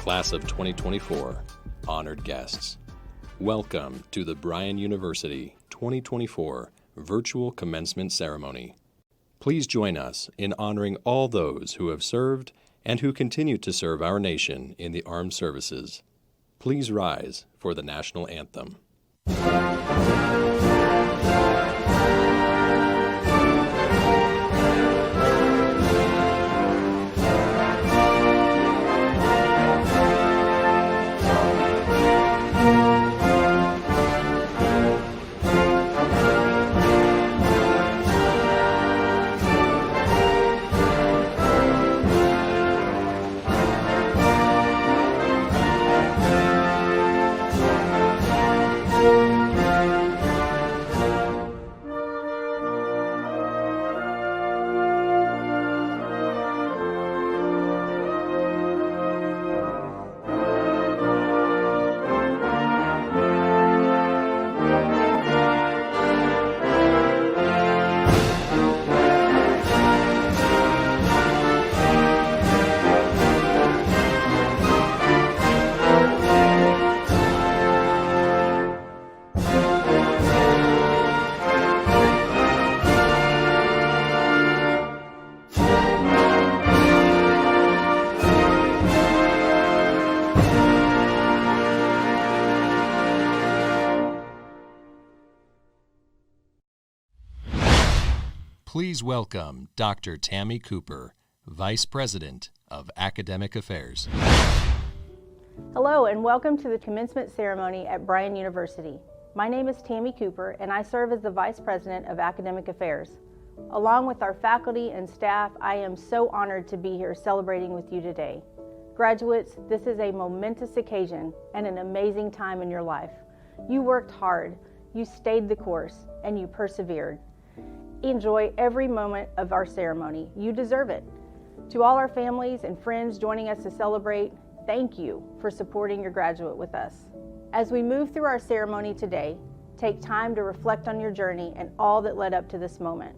Class of 2024, honored guests, welcome to the Bryan University 2024 Virtual Commencement Ceremony. Please join us in honoring all those who have served and who continue to serve our nation in the armed services. Please rise for the national anthem. Please welcome Dr. Tammy Cooper, Vice President of Academic Affairs. Hello and welcome to the commencement ceremony at Bryan University. My name is Tammy Cooper and I serve as the Vice President of Academic Affairs. Along with our faculty and staff, I am so honored to be here celebrating with you today. Graduates, this is a momentous occasion and an amazing time in your life. You worked hard, you stayed the course, and you persevered. Enjoy every moment of our ceremony. You deserve it. To all our families and friends joining us to celebrate, thank you for supporting your graduate with us. As we move through our ceremony today, take time to reflect on your journey and all that led up to this moment.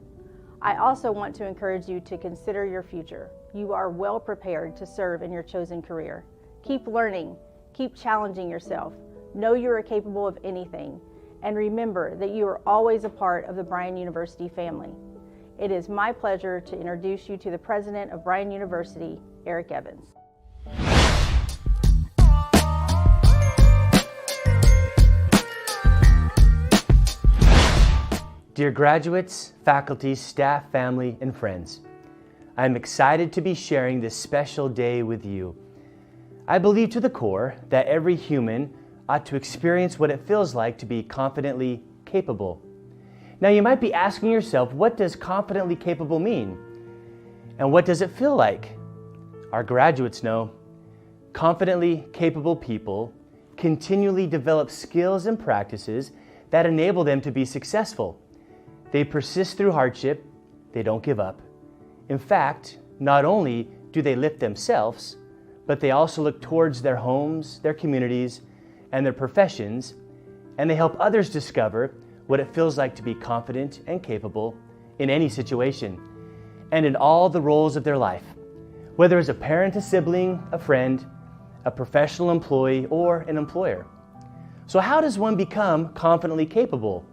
I also want to encourage you to consider your future. You are well prepared to serve in your chosen career. Keep learning, keep challenging yourself. Know you are capable of anything. And remember that you are always a part of the Bryan University family. It is my pleasure to introduce you to the President of Bryan University, Eric Evans. Dear graduates, faculty, staff, family, and friends, I am excited to be sharing this special day with you. I believe to the core that every human ought to experience what it feels like to be confidently capable. Now you might be asking yourself, what does confidently capable mean? And what does it feel like? Our graduates know. Confidently capable people continually develop skills and practices that enable them to be successful. They persist through hardship. They don't give up. In fact, not only do they lift themselves, but they also look towards their homes, their communities, and their professions, and they help others discover what it feels like to be confident and capable in any situation and in all the roles of their life, whether as a parent, a sibling, a friend, a professional employee, or an employer. So how does one become confidently capable?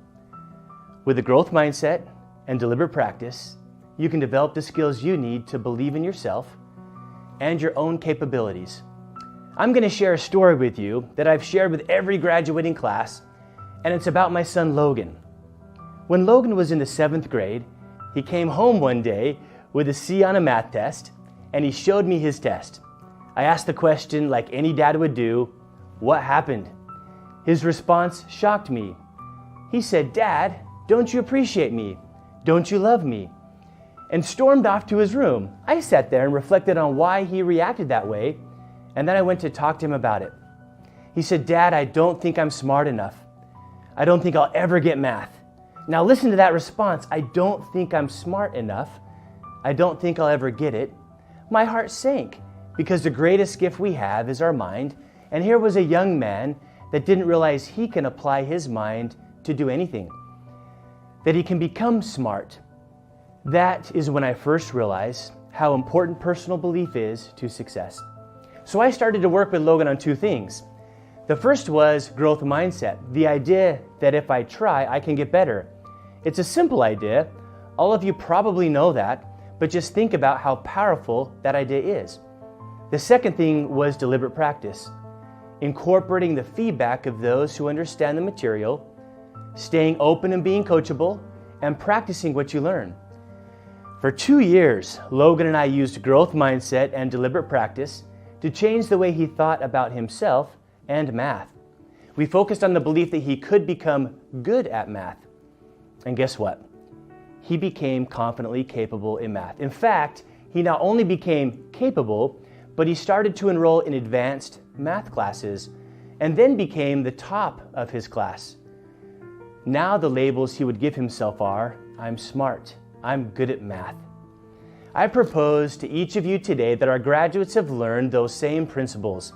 With a growth mindset and deliberate practice, you can develop the skills you need to believe in yourself and your own capabilities. I'm going to share a story with you that I've shared with every graduating class, and it's about my son Logan. When Logan was in the 7th grade, he came home one day with a C on a math test, and he showed me his test. I asked the question like any dad would do, "What happened?" His response shocked me. He said, "Dad, don't you appreciate me? Don't you love me?" and stormed off to his room. I sat there and reflected on why he reacted that way. And then I went to talk to him about it. He said, "Dad, I don't think I'm smart enough. I don't think I'll ever get math." Now listen to that response. I don't think I'm smart enough. I don't think I'll ever get it. My heart sank because the greatest gift we have is our mind. And here was a young man that didn't realize he can apply his mind to do anything, that he can become smart. That is when I first realized how important personal belief is to success. So I started to work with Logan on two things. The first was growth mindset, the idea that if I try, I can get better. It's a simple idea. All of you probably know that, but just think about how powerful that idea is. The second thing was deliberate practice, incorporating the feedback of those who understand the material, staying open and being coachable, and practicing what you learn. For 2 years, Logan and I used growth mindset and deliberate practice to change the way he thought about himself and math. We focused on the belief that he could become good at math. And guess what? He became confidently capable in math. In fact, he not only became capable, but he started to enroll in advanced math classes and then became the top of his class. Now the labels he would give himself are, I'm smart, I'm good at math. I propose to each of you today that our graduates have learned those same principles.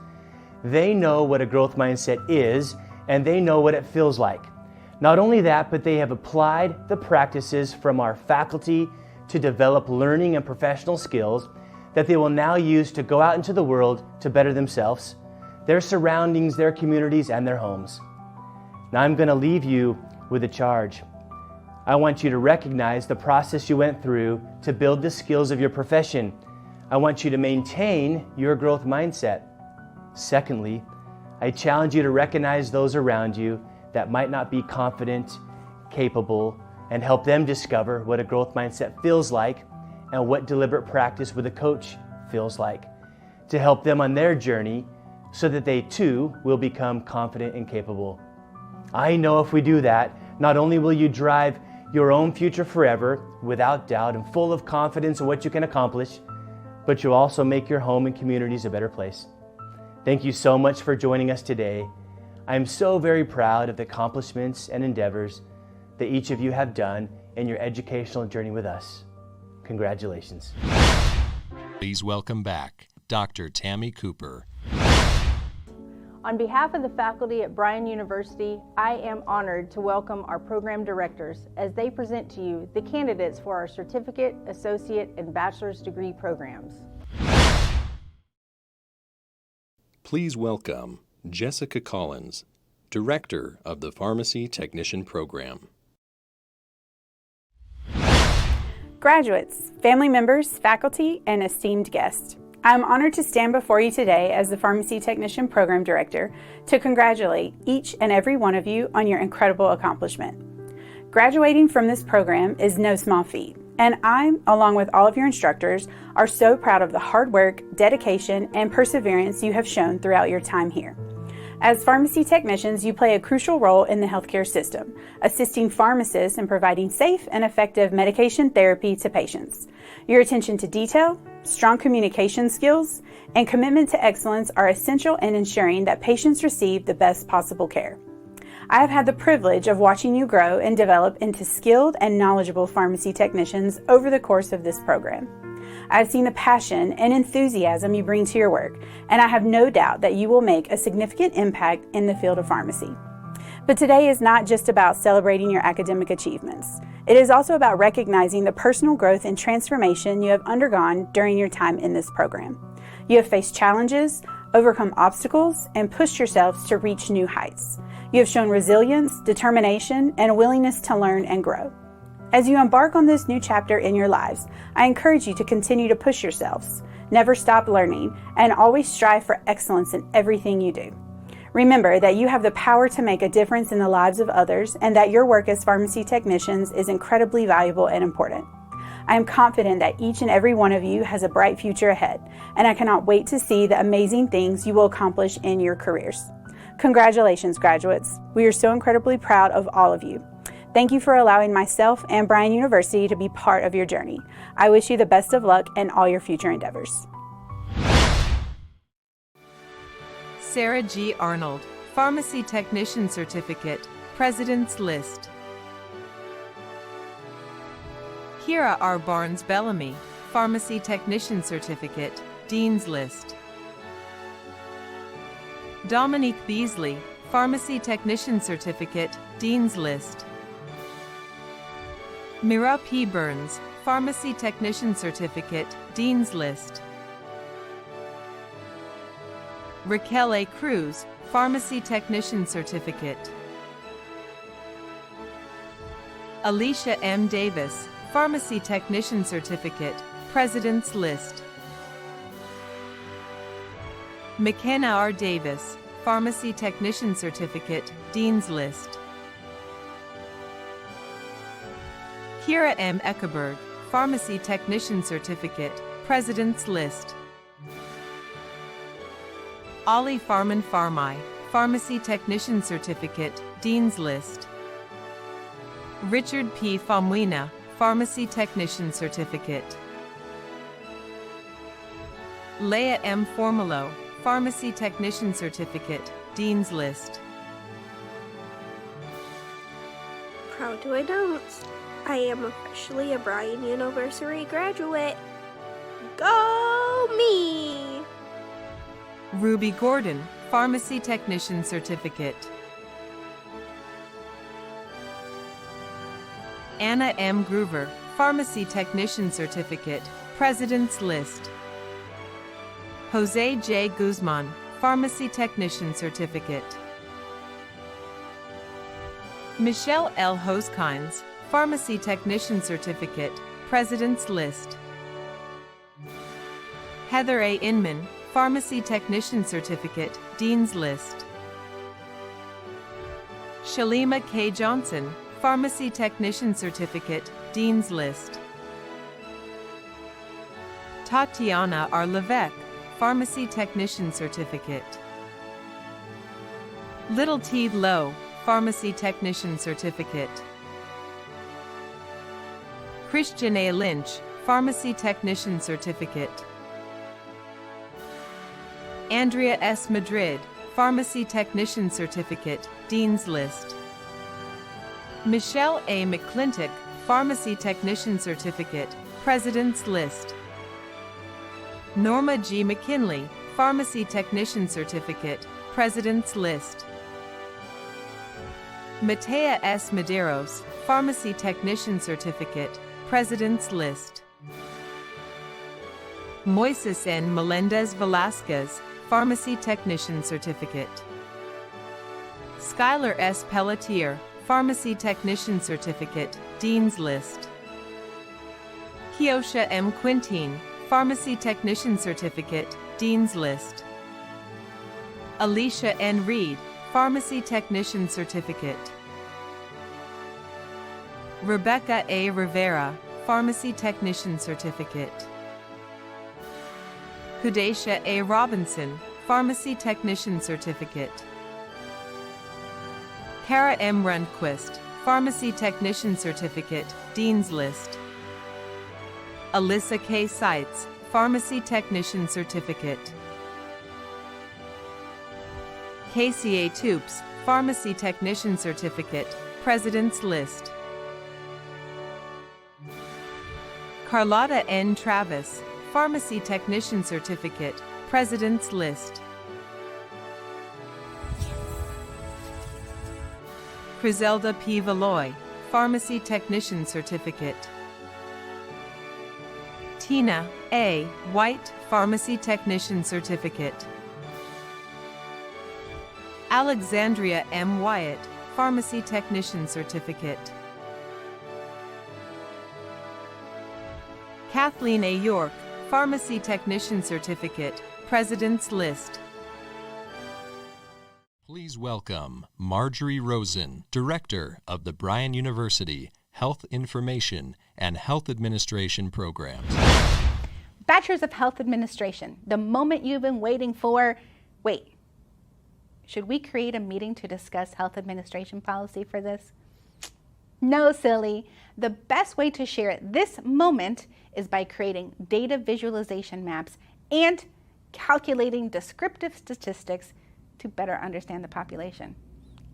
They know what a growth mindset is, and they know what it feels like. Not only that, but they have applied the practices from our faculty to develop learning and professional skills that they will now use to go out into the world to better themselves, their surroundings, their communities, and their homes. Now I'm going to leave you with a charge. I want you to recognize the process you went through to build the skills of your profession. I want you to maintain your growth mindset. Secondly, I challenge you to recognize those around you that might not be confident, capable, and help them discover what a growth mindset feels like and what deliberate practice with a coach feels like, to help them on their journey so that they too will become confident and capable. I know if we do that, not only will you drive your own future forever without doubt and full of confidence in what you can accomplish, but you'll also make your home and communities a better place. Thank you so much for joining us today. I am so very proud of the accomplishments and endeavors that each of you have done in your educational journey with us. Congratulations. Please welcome back Dr. Tammy Cooper. On behalf of the faculty at Bryan University, I am honored to welcome our program directors as they present to you the candidates for our certificate, associate, and bachelor's degree programs. Please welcome Jessica Collins, Director of the Pharmacy Technician Program. Graduates, family members, faculty, and esteemed guests, I'm honored to stand before you today as the Pharmacy Technician Program Director to congratulate each and every one of you on your incredible accomplishment. Graduating from this program is no small feat, and I, along with all of your instructors, are so proud of the hard work, dedication, and perseverance you have shown throughout your time here. As pharmacy technicians, you play a crucial role in the healthcare system, assisting pharmacists in providing safe and effective medication therapy to patients. Your attention to detail, strong communication skills, and commitment to excellence are essential in ensuring that patients receive the best possible care. I have had the privilege of watching you grow and develop into skilled and knowledgeable pharmacy technicians over the course of this program. I've seen the passion and enthusiasm you bring to your work, and I have no doubt that you will make a significant impact in the field of pharmacy. But today is not just about celebrating your academic achievements. It is also about recognizing the personal growth and transformation you have undergone during your time in this program. You have faced challenges, overcome obstacles, and pushed yourselves to reach new heights. You have shown resilience, determination, and a willingness to learn and grow. As you embark on this new chapter in your lives, I encourage you to continue to push yourselves, never stop learning, and always strive for excellence in everything you do. Remember that you have the power to make a difference in the lives of others and that your work as pharmacy technicians is incredibly valuable and important. I am confident that each and every one of you has a bright future ahead, and I cannot wait to see the amazing things you will accomplish in your careers. Congratulations, graduates. We are so incredibly proud of all of you. Thank you for allowing myself and Bryan University to be part of your journey. I wish you the best of luck in all your future endeavors. Sarah G. Arnold, Pharmacy Technician Certificate, President's List. Kira R. Barnes Bellamy, Pharmacy Technician Certificate, Dean's List. Dominique Beasley, Pharmacy Technician Certificate, Dean's List. Mira P. Burns, Pharmacy Technician Certificate, Dean's List. Raquel A. Cruz, Pharmacy Technician Certificate. Alicia M. Davis, Pharmacy Technician Certificate, President's List. McKenna R. Davis, Pharmacy Technician Certificate, Dean's List. Kira M. Eckerberg, Pharmacy Technician Certificate, President's List. Ollie Farman Farmai, Pharmacy Technician Certificate, Dean's List. Richard P. Famuina, Pharmacy Technician Certificate. Leah M. Formalo, Pharmacy Technician Certificate, Dean's List. Proud to announce, I am officially a Bryan University graduate. Go me! Ruby Gordon, Pharmacy Technician Certificate. Anna M. Groover, Pharmacy Technician Certificate, President's List. Jose J. Guzman, Pharmacy Technician Certificate. Michelle L. Hoskines, Pharmacy Technician Certificate, President's List. Heather A. Inman, Pharmacy Technician Certificate, Dean's List. Shalima K. Johnson, Pharmacy Technician Certificate, Dean's List. Tatiana R. Levesque, Pharmacy Technician Certificate. Little T. Lowe, Pharmacy Technician Certificate. Christian A. Lynch, Pharmacy Technician Certificate. Andrea S. Madrid, Pharmacy Technician Certificate, Dean's List. Michelle A. McClintock, Pharmacy Technician Certificate, President's List. Norma G. McKinley, Pharmacy Technician Certificate, President's List. Matea S. Medeiros, Pharmacy Technician Certificate, President's List. Moises N. Melendez Velasquez, Pharmacy Technician Certificate. Skylar S. Pelletier, Pharmacy Technician Certificate, Dean's List. Kiosha M. Quintine, Pharmacy Technician Certificate, Dean's List. Alicia N. Reed, Pharmacy Technician Certificate. Rebecca A. Rivera, Pharmacy Technician Certificate. Hudacia A. Robinson, Pharmacy Technician Certificate. Kara M. Rundquist, Pharmacy Technician Certificate, Dean's List. Alyssa K. Seitz, Pharmacy Technician Certificate. Casey A. Toops, Pharmacy Technician Certificate, President's List. Carlotta N. Travis, Pharmacy Technician Certificate, President's List. Criselda P. Valoy, Pharmacy Technician Certificate. Tina A. White, Pharmacy Technician Certificate. Alexandria M. Wyatt, Pharmacy Technician Certificate. Kathleen A. York, Pharmacy Technician Certificate, President's List. Please welcome Marjorie Rosen, Director of the Bryan University Health Information and Health Administration Programs. Bachelor's of Health Administration, the moment you've been waiting for. Wait, should we create a meeting to discuss health administration policy for this? No, silly. The best way to share this moment is by creating data visualization maps and calculating descriptive statistics to better understand the population.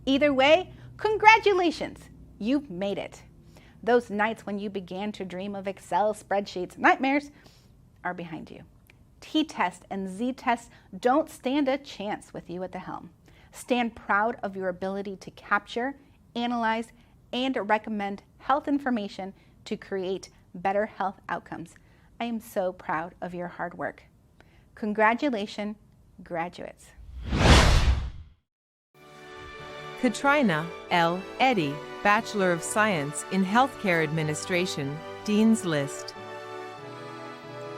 Either way, congratulations, you've made it. Those nights when you began to dream of Excel spreadsheets nightmares are behind you. T-Test and Z-Test don't stand a chance with you at the helm. Stand proud of your ability to capture, analyze, and recommend health information to create better health outcomes. I am so proud of your hard work. Congratulations, graduates. Katrina L. Eddy, Bachelor of Science in Healthcare Administration, Dean's List.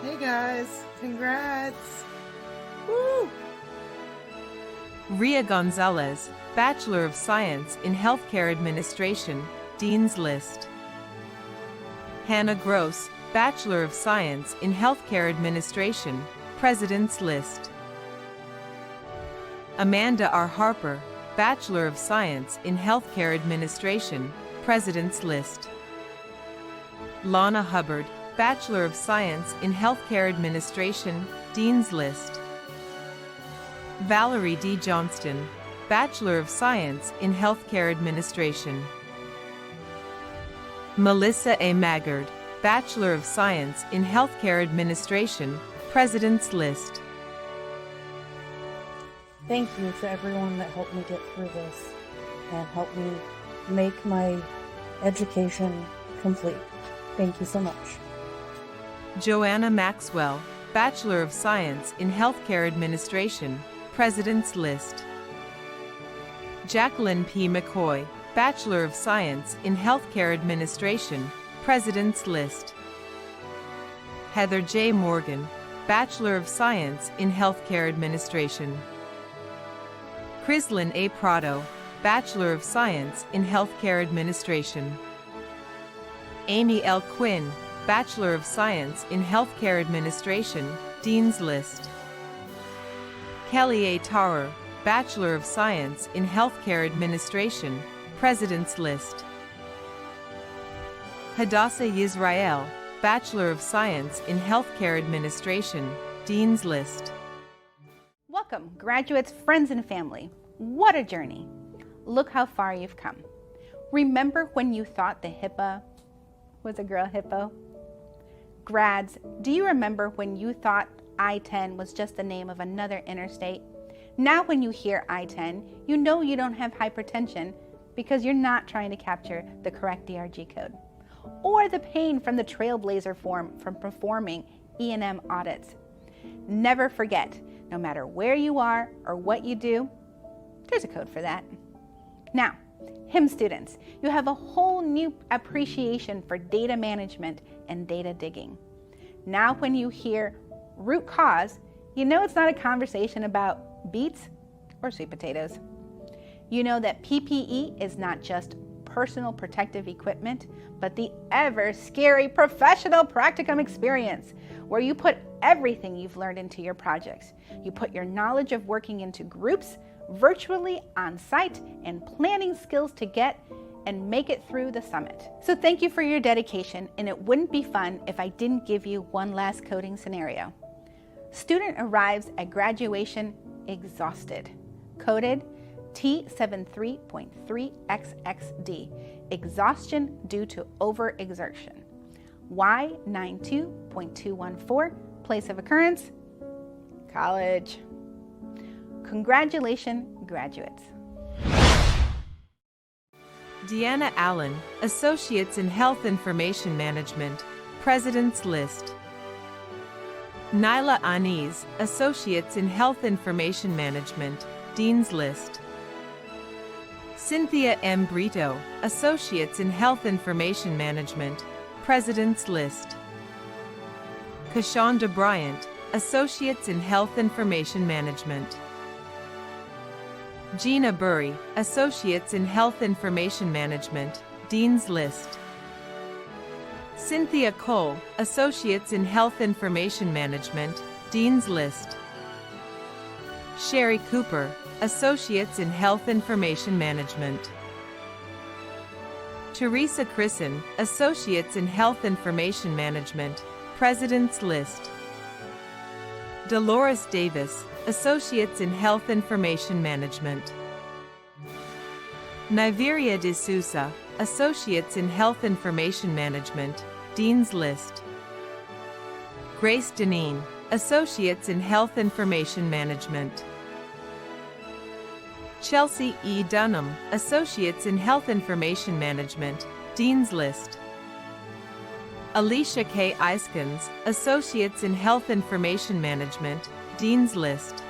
Hey guys, congrats! Woo! Ria Gonzalez, Bachelor of Science in Healthcare Administration, Dean's List. Hannah Gross, Bachelor of Science in Healthcare Administration, President's List. Amanda R. Harper, Bachelor of Science in Healthcare Administration, President's List. Lana Hubbard, Bachelor of Science in Healthcare Administration, Dean's List. Valerie D. Johnston, Bachelor of Science in Healthcare Administration. Melissa A. Maggard, Bachelor of Science in Healthcare Administration, President's List. Thank you to everyone that helped me get through this and helped me make my education complete. Thank you so much. Joanna Maxwell, Bachelor of Science in Healthcare Administration, President's List. Jacqueline P. McCoy, Bachelor of Science in Healthcare Administration, President's List. Heather J. Morgan, Bachelor of Science in Healthcare Administration. Crislin A. Prado, Bachelor of Science in Healthcare Administration. Amy L. Quinn, Bachelor of Science in Healthcare Administration, Dean's List. Kelly A. Tarrer, Bachelor of Science in Healthcare Administration, President's List. Hadassah Yisrael, Bachelor of Science in Healthcare Administration, Dean's List. Welcome, graduates, friends, and family. What a journey. Look how far you've come. Remember when you thought the hippo was a girl hippo? Grads, do you remember when you thought I-10 was just the name of another interstate? Now when you hear I-10, you know you don't have hypertension because you're not trying to capture the correct DRG code. Or the pain from the trailblazer form from performing E&M audits. Never forget, no matter where you are or what you do, there's a code for that. Now, HIM students, you have a whole new appreciation for data management and data digging. Now when you hear root cause, you know it's not a conversation about beets or sweet potatoes. You know that PPE is not just personal protective equipment, but the ever scary professional practicum experience where you put everything you've learned into your projects. You put your knowledge of working into groups, virtually on site, and planning skills to get and make it through the summit. So thank you for your dedication, and it wouldn't be fun if I didn't give you one last coding scenario. Student arrives at graduation exhausted. Coded T73.3XXD, exhaustion due to overexertion. Y92.214, place of occurrence, college. Congratulations, graduates. Deanna Allen, Associates in Health Information Management, President's List. Nyla Aniz, Associates in Health Information Management, Dean's List. Cynthia M. Brito, Associates in Health Information Management, President's List. Kashonda Bryant, Associates in Health Information Management. Gina Burry, Associates in Health Information Management, Dean's List. Cynthia Cole, Associates in Health Information Management, Dean's List. Sherry Cooper, Associates in Health Information Management. Teresa Crisson, Associates in Health Information Management, President's List. Dolores Davis, Associates in Health Information Management. Niveria de Sousa, Associates in Health Information Management, Dean's List. Grace Deneen, Associates in Health Information Management. Chelsea E. Dunham, Associates in Health Information Management, Dean's List. Alicia K. Eiskens, Associates in Health Information Management, Dean's List.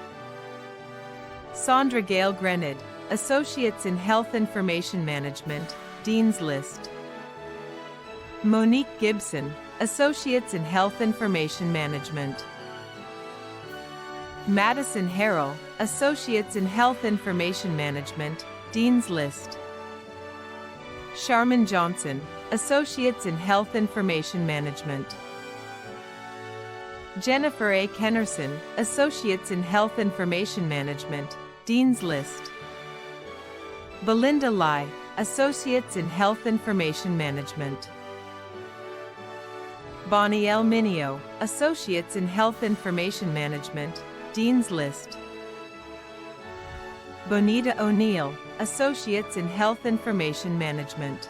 Sondra Gale Grenad, Associates in Health Information Management, Dean's List. Monique Gibson, Associates in Health Information Management. Madison Harrell, Associates in Health Information Management, Dean's List. Sharman Johnson, Associates in Health Information Management. Jennifer A. Kennerson, Associates in Health Information Management, Dean's List. Belinda Lai, Associates in Health Information Management. Bonnie L. Minio, Associates in Health Information Management, Dean's List. Bonita O'Neill, Associates in Health Information Management.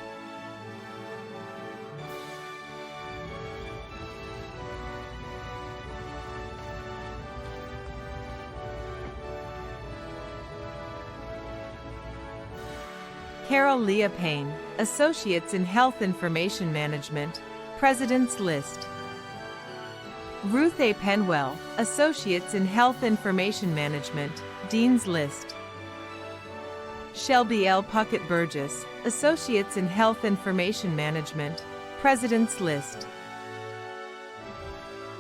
Carol Leah Payne, Associates in Health Information Management, President's List. Ruth A. Penwell, Associates in Health Information Management, Dean's List. Shelby L. Puckett Burgess, Associates in Health Information Management, President's List.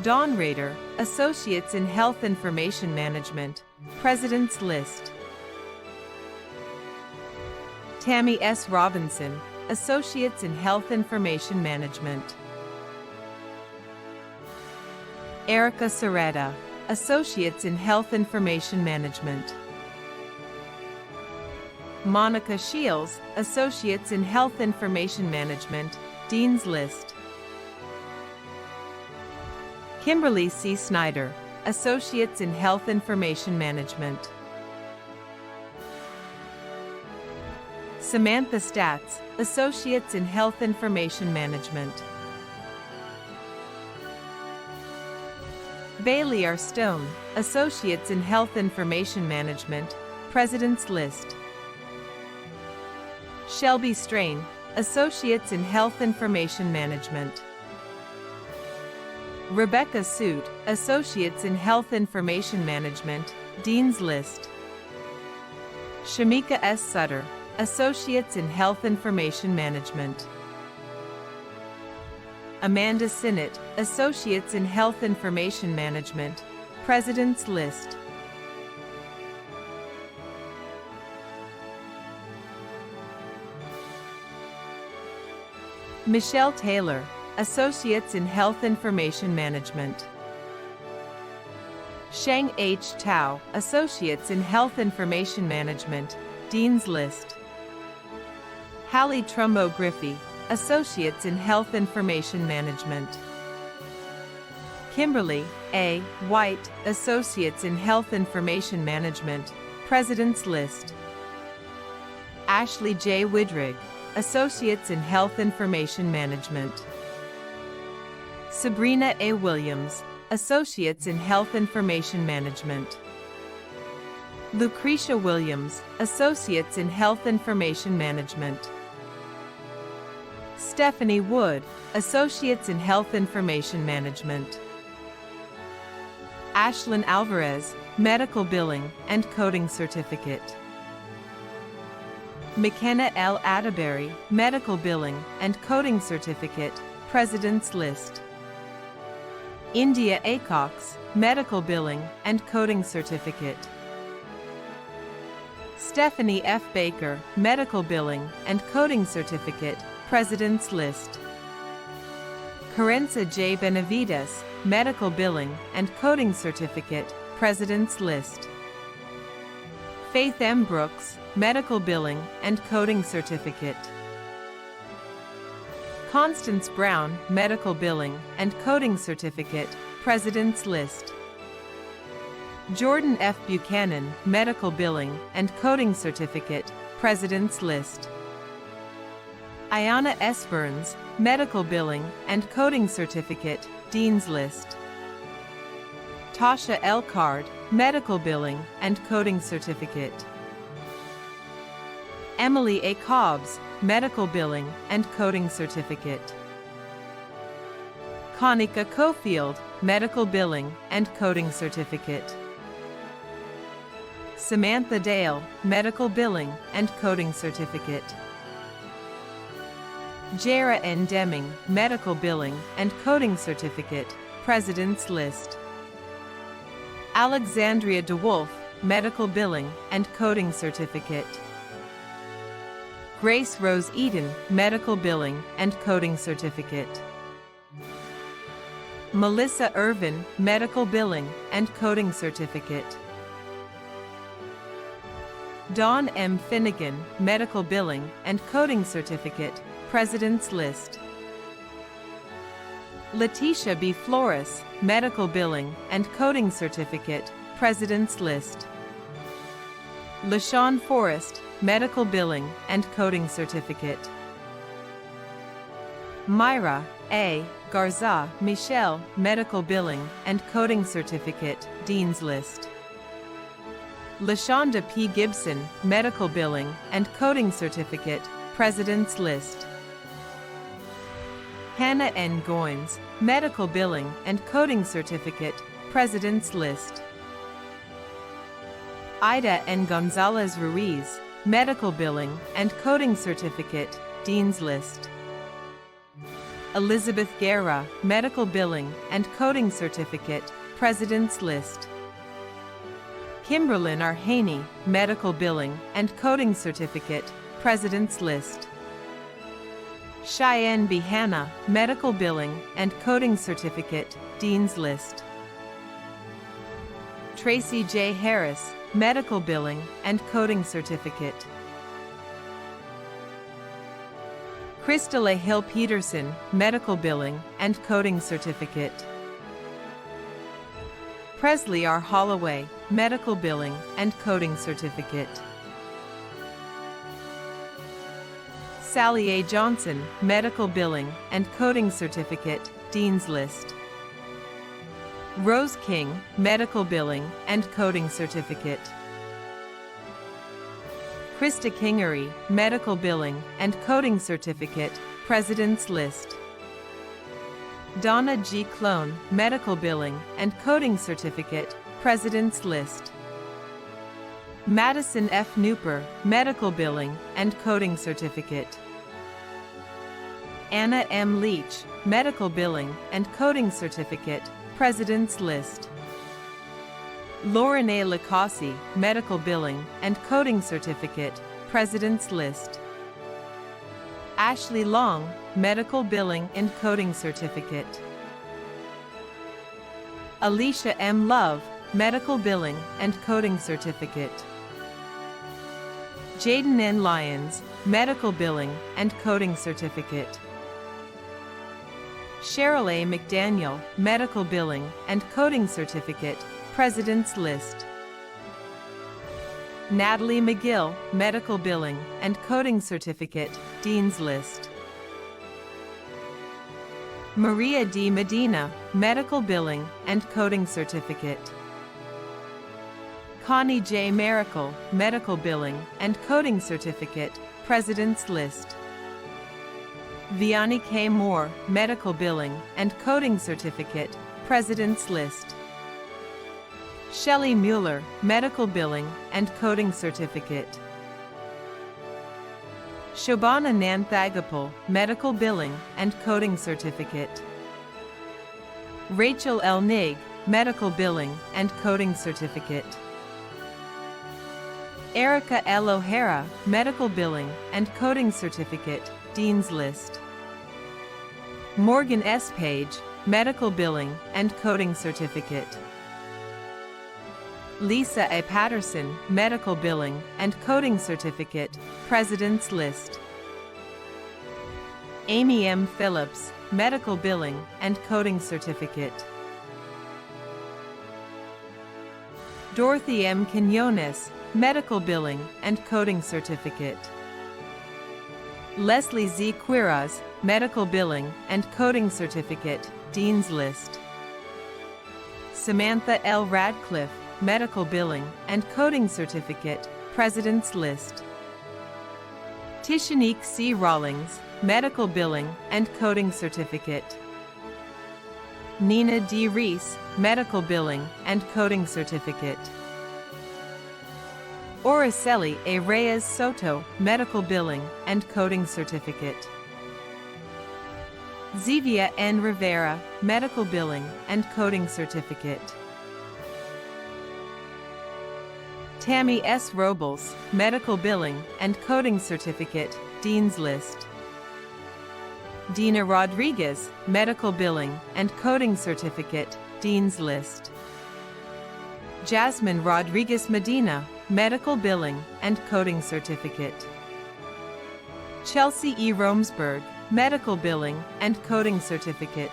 Dawn Rader, Associates in Health Information Management, President's List. Tammy S. Robinson, Associates in Health Information Management. Erica Soretta, Associates in Health Information Management. Monica Shields, Associates in Health Information Management, Dean's List. Kimberly C. Snyder, Associates in Health Information Management. Samantha Statz, Associates in Health Information Management. Bailey R. Stone, Associates in Health Information Management, President's List. Shelby Strain, Associates in Health Information Management. Rebecca Soot, Associates in Health Information Management, Dean's List. Shamika S. Sutter, Associates in Health Information Management. Amanda Sinnott, Associates in Health Information Management, President's List. Michelle Taylor, Associates in Health Information Management. Sheng H. Tao, Associates in Health Information Management, Dean's List. Hallie Trumbo Griffey, Associates in Health Information Management. Kimberly A. White, Associates in Health Information Management, President's List. Ashley J. Widrig, Associates in Health Information Management. Sabrina A. Williams, Associates in Health Information Management. Lucretia Williams, Associates in Health Information Management. Stephanie Wood, Associates in Health Information Management. Ashlyn Alvarez, Medical Billing and Coding Certificate. McKenna L. Atterbury, Medical Billing and Coding Certificate, President's List. India A. Cox, Medical Billing and Coding Certificate. Stephanie F. Baker, Medical Billing and Coding Certificate, President's List. Carenza J. Benavides, Medical Billing and Coding Certificate, President's List. Faith M. Brooks, Medical Billing and Coding Certificate. Constance Brown, Medical Billing and Coding Certificate, President's List. Jordan F. Buchanan, Medical Billing and Coding Certificate, President's List. Ayana S. Burns, Medical Billing and Coding Certificate, Dean's List. Tasha L. Card, Medical Billing and Coding Certificate. Emily A. Cobbs, Medical Billing and Coding Certificate. Konika Cofield, Medical Billing and Coding Certificate. Samantha Dale, Medical Billing and Coding Certificate. Jara N. Deming, Medical Billing and Coding Certificate, President's List. Alexandria DeWolf, Medical Billing and Coding Certificate. Grace Rose Eden, Medical Billing and Coding Certificate. Melissa Irvin, Medical Billing and Coding Certificate. Dawn M. Finnegan, Medical Billing and Coding Certificate, President's List. Letitia B. Flores, Medical Billing and Coding Certificate, President's List. LaShawn Forrest, Medical Billing and Coding Certificate. Myra A. Garza Michelle, Medical Billing and Coding Certificate, Dean's List. LaShonda P. Gibson, Medical Billing and Coding Certificate, President's List. Hannah N. Goins, Medical Billing and Coding Certificate, President's List. Ida N. Gonzalez Ruiz, Medical Billing and Coding Certificate, Dean's List. Elizabeth Guerra, Medical Billing and Coding Certificate, President's List. Kimberlyn R. Haney, Medical Billing and Coding Certificate, President's List. Cheyenne B. Hanna, Medical Billing and Coding Certificate, Dean's List. Tracy J. Harris, Medical Billing and Coding Certificate. Crystal A. Hill Peterson, Medical Billing and Coding Certificate. Presley R. Holloway, Medical Billing and Coding Certificate. Sally A. Johnson, Medical Billing and Coding Certificate, Dean's List. Rose King, Medical Billing and Coding Certificate. Krista Kingery, Medical Billing and Coding Certificate, President's List. Donna G. Clone, Medical Billing and Coding Certificate, President's List. Madison F. Nooper, Medical Billing and Coding Certificate. Anna M. Leach, Medical Billing and Coding Certificate, President's List. Lauren A. Lacossi, Medical Billing and Coding Certificate, President's List. Ashley Long, Medical Billing and Coding Certificate. Alicia M. Love, Medical Billing and Coding Certificate. Jaden N. Lyons, Medical Billing and Coding Certificate. Cheryl A. McDaniel, Medical Billing and Coding Certificate, President's List. Natalie McGill, Medical Billing and Coding Certificate, Dean's List. Maria D. Medina, Medical Billing and Coding Certificate. Connie J. Miracle, Medical Billing and Coding Certificate, President's List. Vianney K. Moore, Medical Billing and Coding Certificate, President's List. Shelley Mueller, Medical Billing and Coding Certificate. Shobana Nanthagapal, Medical Billing and Coding Certificate. Rachel L. Nig, Medical Billing and Coding Certificate. Erica L. O'Hara, Medical Billing and Coding Certificate, Dean's List. Morgan S. Page, Medical Billing and Coding Certificate. Lisa A. Patterson, Medical Billing and Coding Certificate, President's List. Amy M. Phillips, Medical Billing and Coding Certificate. Dorothy M. Quinones, Medical Billing and Coding Certificate. Leslie Z. Quiraz, Medical Billing and Coding Certificate, Dean's List. Samantha L. Radcliffe, Medical Billing and Coding Certificate, President's List. Tishanique C. Rawlings, Medical Billing and Coding Certificate. Nina D. Reese, Medical Billing and Coding Certificate. Oraceli A. Reyes Soto, Medical Billing and Coding Certificate. Zevia N. Rivera, Medical Billing and Coding Certificate. Tammy S. Robles, Medical Billing and Coding Certificate, Dean's List. Dina Rodriguez, Medical Billing and Coding Certificate, Dean's List. Jasmine Rodriguez Medina, Medical Billing and Coding Certificate. Chelsea E. Romsberg, Medical Billing and Coding Certificate.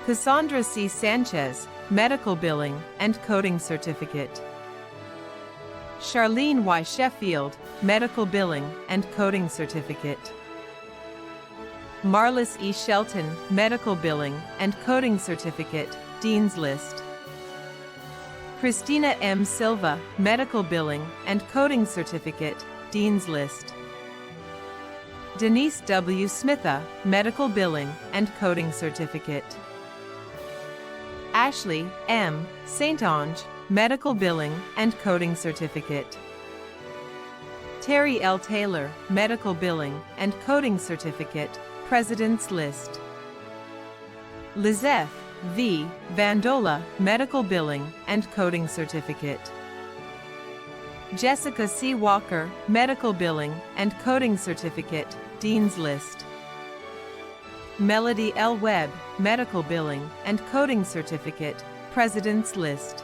Cassandra C. Sanchez, Medical Billing and Coding Certificate. Charlene Y. Sheffield, Medical Billing and Coding Certificate. Marlis E. Shelton, Medical Billing and Coding Certificate, Dean's List. Christina M. Silva, Medical Billing and Coding Certificate, Dean's List. Denise W. Smitha, Medical Billing and Coding Certificate. Ashley M. St. Ange, Medical Billing and Coding Certificate. Terry L. Taylor, Medical Billing and Coding Certificate, President's List. Lizeth V. Vandola, Medical Billing and Coding Certificate. Jessica C. Walker, Medical Billing and Coding Certificate, Dean's List. Melody L. Webb, Medical Billing and Coding Certificate, President's List.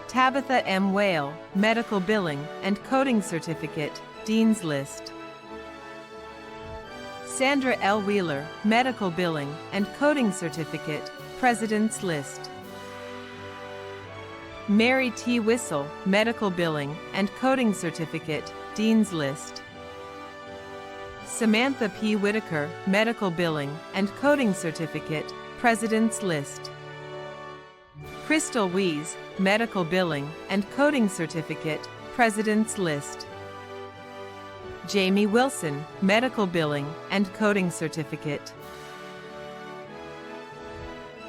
Tabitha M. Whale, Medical Billing and Coding Certificate, Dean's List. Sandra L. Wheeler, Medical Billing and Coding Certificate, President's List. Mary T. Whistle, Medical Billing and Coding Certificate, Dean's List. Samantha P. Whitaker, Medical Billing and Coding Certificate, President's List. Crystal Wees, Medical Billing and Coding Certificate, President's List. Jamie Wilson, Medical Billing and Coding Certificate.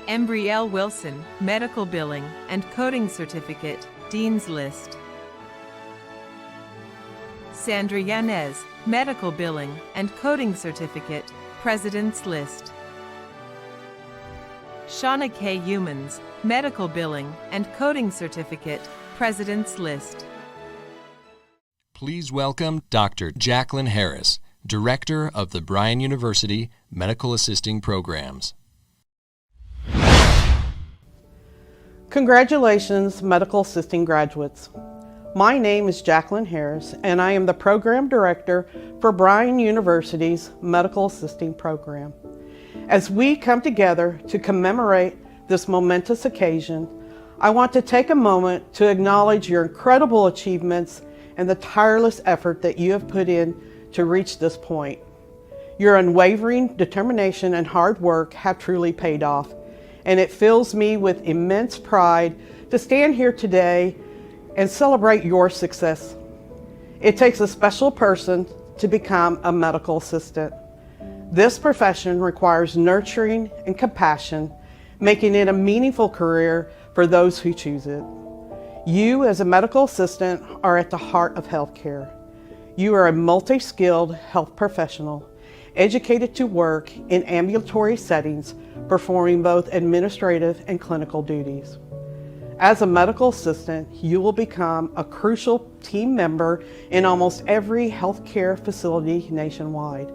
Embry L. Wilson, Medical Billing and Coding Certificate, Dean's List. Sandra Yanez, Medical Billing and Coding Certificate, President's List. Shauna K. Humans, Medical Billing and Coding Certificate, President's List. Please welcome Dr. Jacqueline Harris, Director of the Bryan University Medical Assisting Programs. Congratulations, medical assisting graduates. My name is Jacqueline Harris, and I am the Program Director for Bryan University's Medical Assisting Program. As we come together to commemorate this momentous occasion, I want to take a moment to acknowledge your incredible achievements and the tireless effort that you have put in to reach this point. Your unwavering determination and hard work have truly paid off, and it fills me with immense pride to stand here today and celebrate your success. It takes a special person to become a medical assistant. This profession requires nurturing and compassion, making it a meaningful career for those who choose it. You, as a medical assistant, are at the heart of healthcare. You are a multi-skilled health professional, educated to work in ambulatory settings, performing both administrative and clinical duties. As a medical assistant, you will become a crucial team member in almost every healthcare facility nationwide.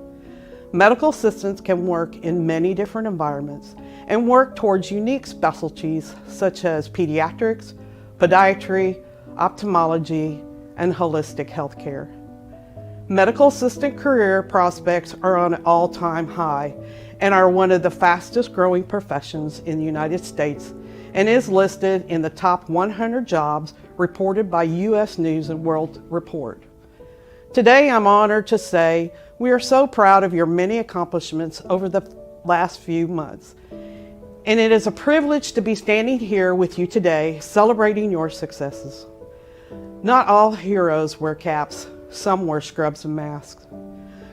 Medical assistants can work in many different environments and work towards unique specialties such as pediatrics, podiatry, ophthalmology, and holistic healthcare. Medical assistant career prospects are on an all-time high and are one of the fastest growing professions in the United States and is listed in the top 100 jobs reported by U.S. News & World Report. Today, I'm honored to say we are so proud of your many accomplishments over the last few months. And it is a privilege to be standing here with you today, celebrating your successes. Not all heroes wear caps, some wear scrubs and masks.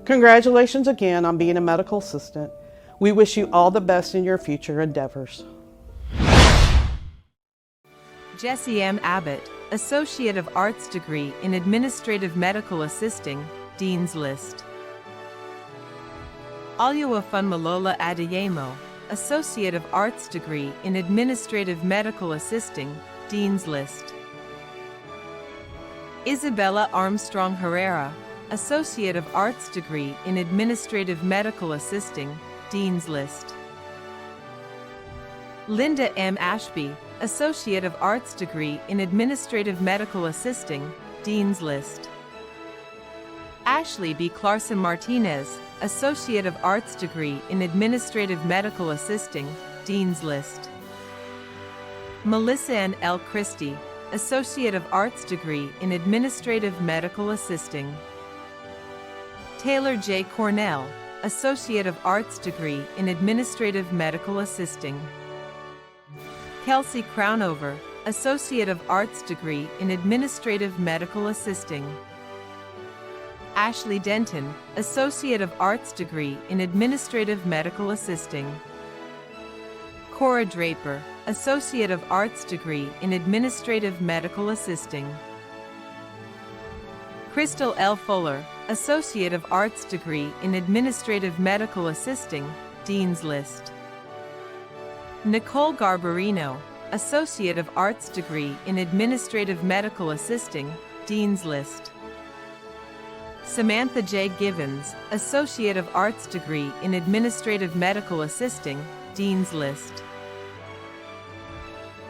Congratulations again on being a medical assistant. We wish you all the best in your future endeavors. Jessie M. Abbott, Associate of Arts degree in Administrative Medical Assisting, Dean's List. Oluwafunmilola Adeyemo, Associate of Arts degree in Administrative Medical Assisting, Dean's List. Isabella Armstrong Herrera, Associate of Arts degree in Administrative Medical Assisting, Dean's List. Linda M. Ashby, Associate of Arts degree in Administrative Medical Assisting, Dean's List. Ashley B. Clarson Martinez, Associate of Arts degree in Administrative Medical Assisting, Dean's List. Melissa N. L. Christie, Associate of Arts degree in Administrative Medical Assisting. Taylor J. Cornell, Associate of Arts degree in Administrative Medical Assisting. Kelsey Crownover, Associate of Arts degree in Administrative Medical Assisting. Ashley Denton, Associate of Arts degree in Administrative Medical Assisting. Cora Draper, Associate of Arts degree in Administrative Medical Assisting. Crystal L. Fuller, Associate of Arts degree in Administrative Medical Assisting, Dean's List. Nicole Garbarino, Associate of Arts degree in Administrative Medical Assisting, Dean's List. Samantha J. Givens, Associate of Arts degree in Administrative Medical Assisting, Dean's List.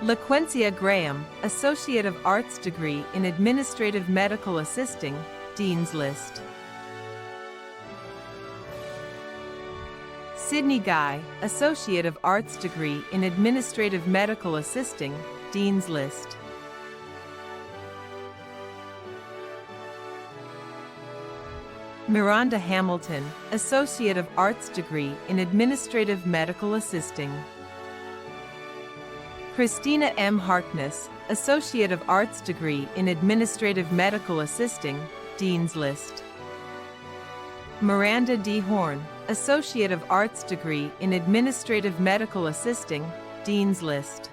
LaQuencia Graham, Associate of Arts degree in Administrative Medical Assisting, Dean's List. Sydney Guy, Associate of Arts degree in Administrative Medical Assisting, Dean's List. Miranda Hamilton, Associate of Arts degree in Administrative Medical Assisting. Christina M. Harkness, Associate of Arts degree in Administrative Medical Assisting, Dean's List. Miranda D. Horn, Associate of Arts degree in Administrative Medical Assisting, Dean's List.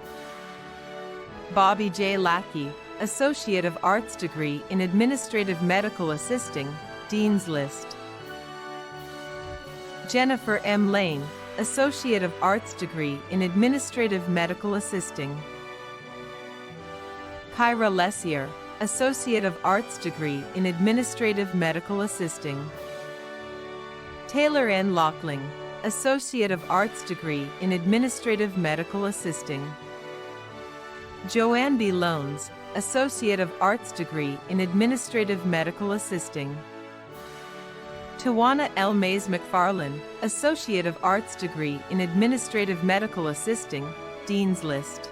Bobby J. Lackey, Associate of Arts degree in Administrative Medical Assisting, Dean's List. Jennifer M. Lane, Associate of Arts degree in Administrative Medical Assisting. Kyra Lessier, Associate of Arts degree in Administrative Medical Assisting. Taylor N. Lockling, Associate of Arts degree in Administrative Medical Assisting. Joanne B. Loans, Associate of Arts degree in Administrative Medical Assisting. Tawana L. Mays McFarlane, Associate of Arts degree in Administrative Medical Assisting, Dean's List.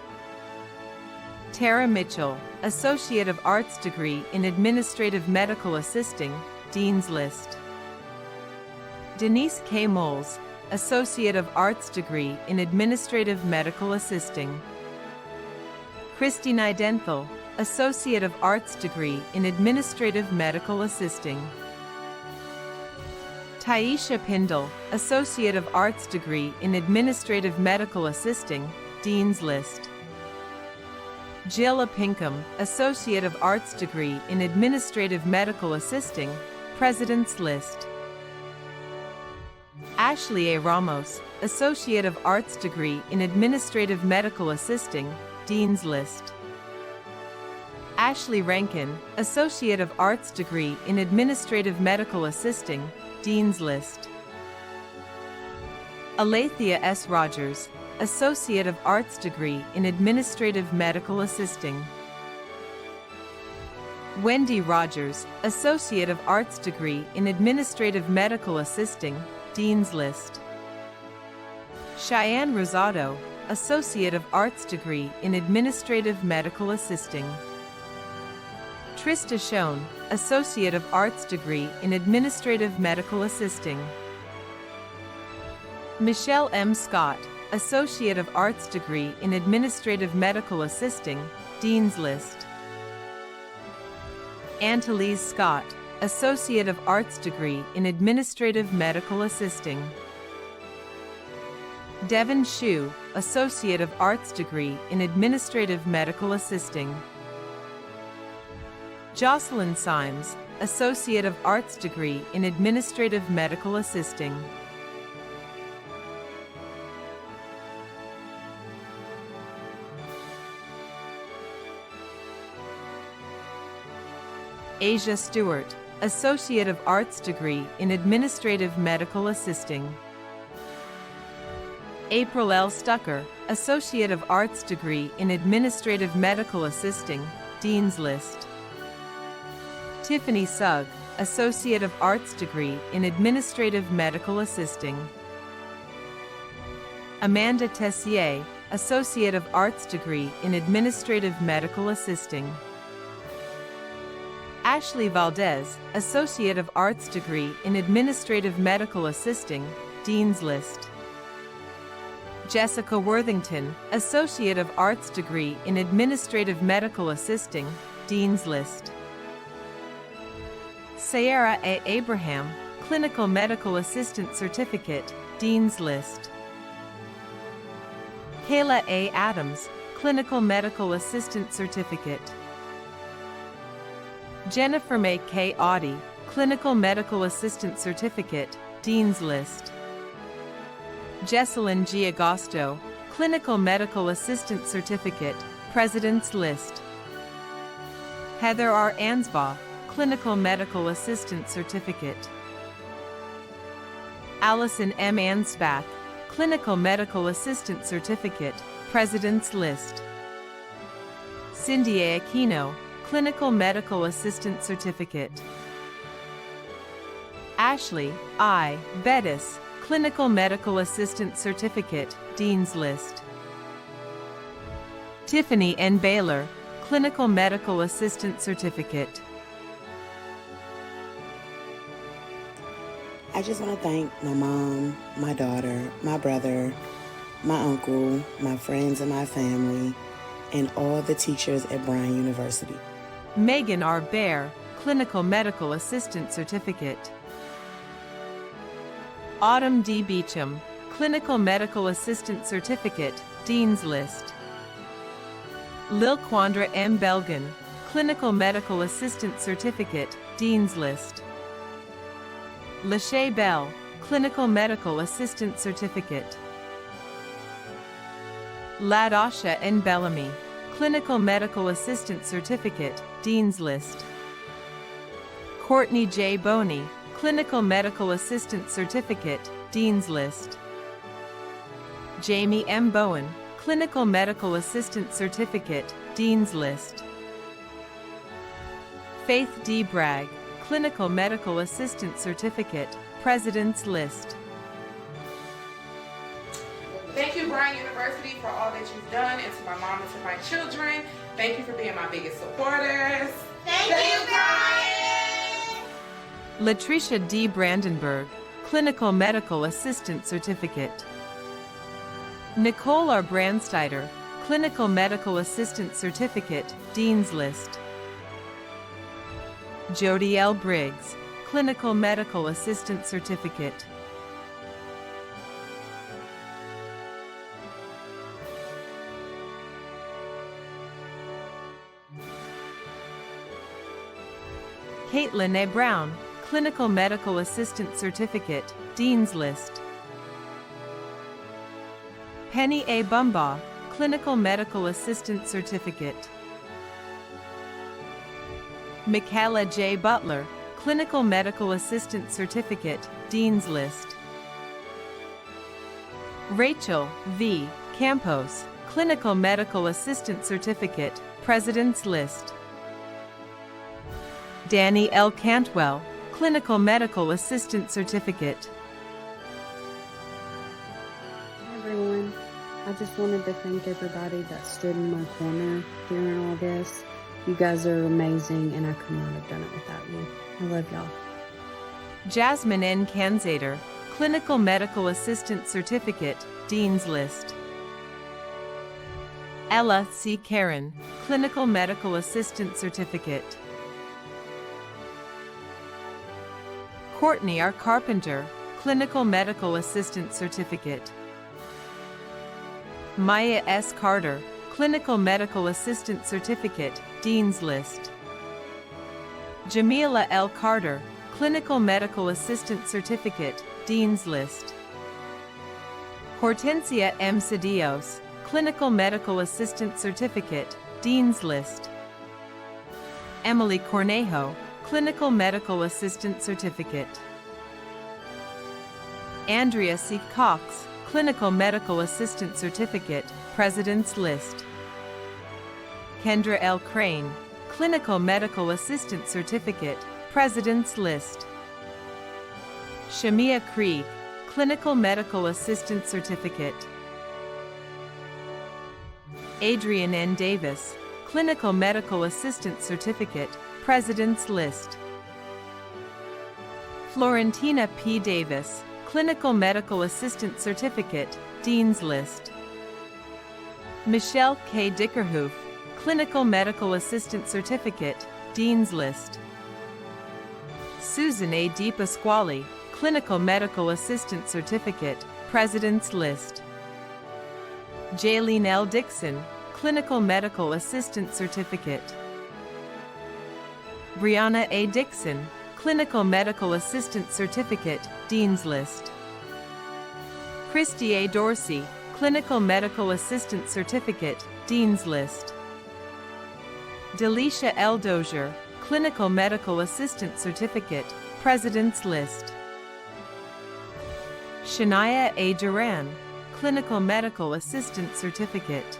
Tara Mitchell, Associate of Arts degree in Administrative Medical Assisting, Dean's List. Denise K. Moles, Associate of Arts degree in Administrative Medical Assisting. Christy Nidenthal, Associate of Arts degree in Administrative Medical Assisting. Taisha Pindle, Associate of Arts degree in Administrative Medical Assisting, Dean's List. Jill Pinkham, Associate of Arts degree in Administrative Medical Assisting, President's List. Ashley A. Ramos, Associate of Arts degree in Administrative Medical Assisting, Dean's List. Ashley Rankin, Associate of Arts degree in Administrative Medical Assisting, Dean's List. Alethea S. Rogers, Associate of Arts degree in Administrative Medical Assisting. Wendy Rogers, Associate of Arts degree in Administrative Medical Assisting, Dean's List. Cheyenne Rosado, Associate of Arts degree in Administrative Medical Assisting. Trista Schoen, Associate of Arts degree in Administrative Medical Assisting. Michelle M. Scott, Associate of Arts degree in Administrative Medical Assisting, Dean's List. Antalise Scott, Associate of Arts degree in Administrative Medical Assisting. Devin Shue, Associate of Arts degree in Administrative Medical Assisting. Jocelyn Symes, Associate of Arts degree in Administrative Medical Assisting. Asia Stewart, Associate of Arts degree in Administrative Medical Assisting. April L. Stucker, Associate of Arts degree in Administrative Medical Assisting, Dean's List. Tiffany Sugg, Associate of Arts degree in Administrative Medical Assisting. Amanda Tessier, Associate of Arts degree in Administrative Medical Assisting. Ashley Valdez, Associate of Arts degree in Administrative Medical Assisting, Dean's List. Jessica Worthington, Associate of Arts degree in Administrative Medical Assisting, Dean's List. Sierra A. Abraham, Clinical Medical Assistant Certificate, Dean's List. Kayla A. Adams, Clinical Medical Assistant Certificate. Jennifer May K. Audie, Clinical Medical Assistant Certificate, Dean's List. Jesselyn G. Agosto, Clinical Medical Assistant Certificate, President's List. Heather R. Ansbaugh, Clinical Medical Assistant Certificate. Allison M. Ansbach, Clinical Medical Assistant Certificate, President's List. Cindy A. Aquino, Clinical Medical Assistant Certificate. Ashley I. Bettis, Clinical Medical Assistant Certificate, Dean's List. Tiffany N. Baylor, Clinical Medical Assistant Certificate. I just want to thank my mom, my daughter, my brother, my uncle, my friends and my family, and all the teachers at Bryan University. Megan R. Baer, Clinical Medical Assistant Certificate. Autumn D. Beecham, Clinical Medical Assistant Certificate, Dean's List. Lil Quandra M. Belgan, Clinical Medical Assistant Certificate, Dean's List. Lachey Bell, Clinical Medical Assistant Certificate. Ladasha N. Bellamy, Clinical Medical Assistant Certificate, Dean's List. Courtney J. Boney, Clinical Medical Assistant Certificate, Dean's List. Jamie M. Bowen, Clinical Medical Assistant Certificate, Dean's List. Faith D. Bragg, Clinical Medical Assistant Certificate, President's List. Thank you, Bryan University, for all that you've done, and to my mom and to my children. Thank you for being my biggest supporters. Thank you, Bryan! Latricia D. Brandenburg, Clinical Medical Assistant Certificate. Nicole R. Brandsteider, Clinical Medical Assistant Certificate, Dean's List. Jody L. Briggs, Clinical Medical Assistant Certificate. Caitlin A. Brown, Clinical Medical Assistant Certificate, Dean's List. Penny A. Bumbaugh, Clinical Medical Assistant Certificate. Michaela J. Butler, Clinical Medical Assistant Certificate, Dean's List. Rachel V. Campos, Clinical Medical Assistant Certificate, President's List. Danny L. Cantwell, Clinical Medical Assistant Certificate. Hi everyone. I just wanted to thank everybody that stood in my corner during all this. You guys are amazing, and I could not have done it without you. I love y'all. Jasmine N. Kanzader, Clinical Medical Assistant Certificate, Dean's List. Ella C. Karen, Clinical Medical Assistant Certificate. Courtney R. Carpenter, Clinical Medical Assistant Certificate. Maya S. Carter, Clinical Medical Assistant Certificate, Dean's List. Jamila L. Carter, Clinical Medical Assistant Certificate, Dean's List. Hortensia M. Cedillos, Clinical Medical Assistant Certificate, Dean's List. Emily Cornejo, Clinical Medical Assistant Certificate. Andrea C. Cox, Clinical Medical Assistant Certificate, President's List. Kendra L. Crane, Clinical Medical Assistant Certificate, President's List. Shamia Krieg, Clinical Medical Assistant Certificate. Adrian N. Davis, Clinical Medical Assistant Certificate, President's List. Florentina P. Davis, Clinical Medical Assistant Certificate, Dean's List. Michelle K. Dickerhoof, Clinical Medical Assistant Certificate, Dean's List. Susan A. D. Pasquale, Clinical Medical Assistant Certificate, President's List. Jaylene L. Dixon, Clinical Medical Assistant Certificate. Brianna A. Dixon, Clinical Medical Assistant Certificate, Dean's List. Christy A. Dorsey, Clinical Medical Assistant Certificate, Dean's List. Delisha L. Dozier, Clinical Medical Assistant Certificate, President's List. Shania A. Duran, Clinical Medical Assistant Certificate.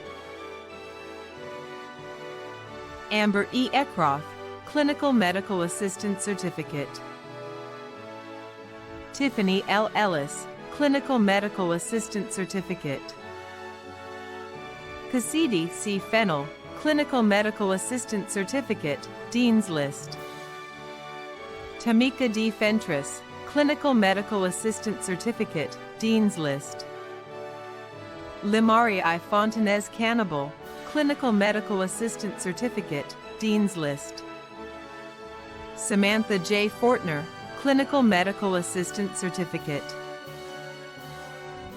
Amber E. Eckroth, Clinical Medical Assistant Certificate. Tiffany L. Ellis, Clinical Medical Assistant Certificate. Cassidy C. Fennell, Clinical Medical Assistant Certificate, Dean's List. Tamika D. Fentress, Clinical Medical Assistant Certificate, Dean's List. Limari I. Fontanez Cannibal, Clinical Medical Assistant Certificate, Dean's List. Samantha J. Fortner, Clinical Medical Assistant Certificate.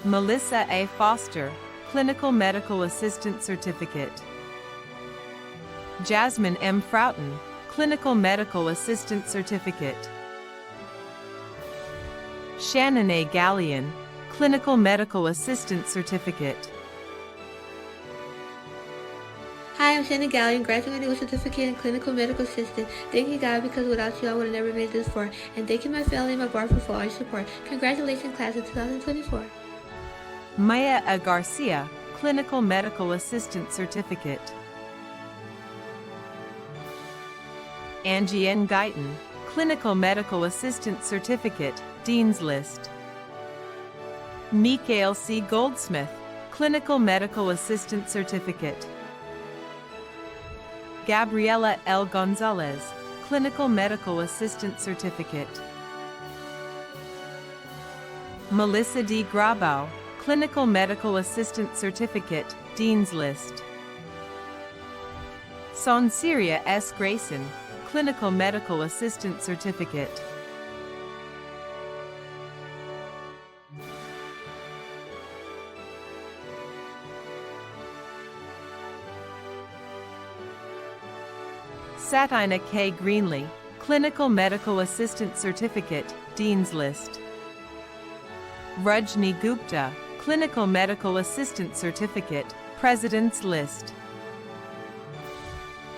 Melissa A. Foster, Clinical Medical Assistant Certificate. Jasmine M. Froughton, Clinical Medical Assistant Certificate. Shannon A. Gallion, Clinical Medical Assistant Certificate. Hi, I'm Shannon Gallion, graduating with certificate in clinical medical assistant. Thank you, God, because without you, I would have never made this far. And thank you, my family and my boyfriend, for all your support. Congratulations, class of 2024. Maya A. Garcia, Clinical Medical Assistant Certificate. Angie N. Guyton, Clinical Medical Assistant Certificate, Dean's List. Mikael C. Goldsmith, Clinical Medical Assistant Certificate. Gabriela L. Gonzalez, Clinical Medical Assistant Certificate. Melissa D. Grabau, Clinical Medical Assistant Certificate, Dean's List. Sonsiria S. Grayson, Clinical Medical Assistant Certificate. Satina K. Greenlee, Clinical Medical Assistant Certificate, Dean's List. Rajni Gupta, Clinical Medical Assistant Certificate, President's List.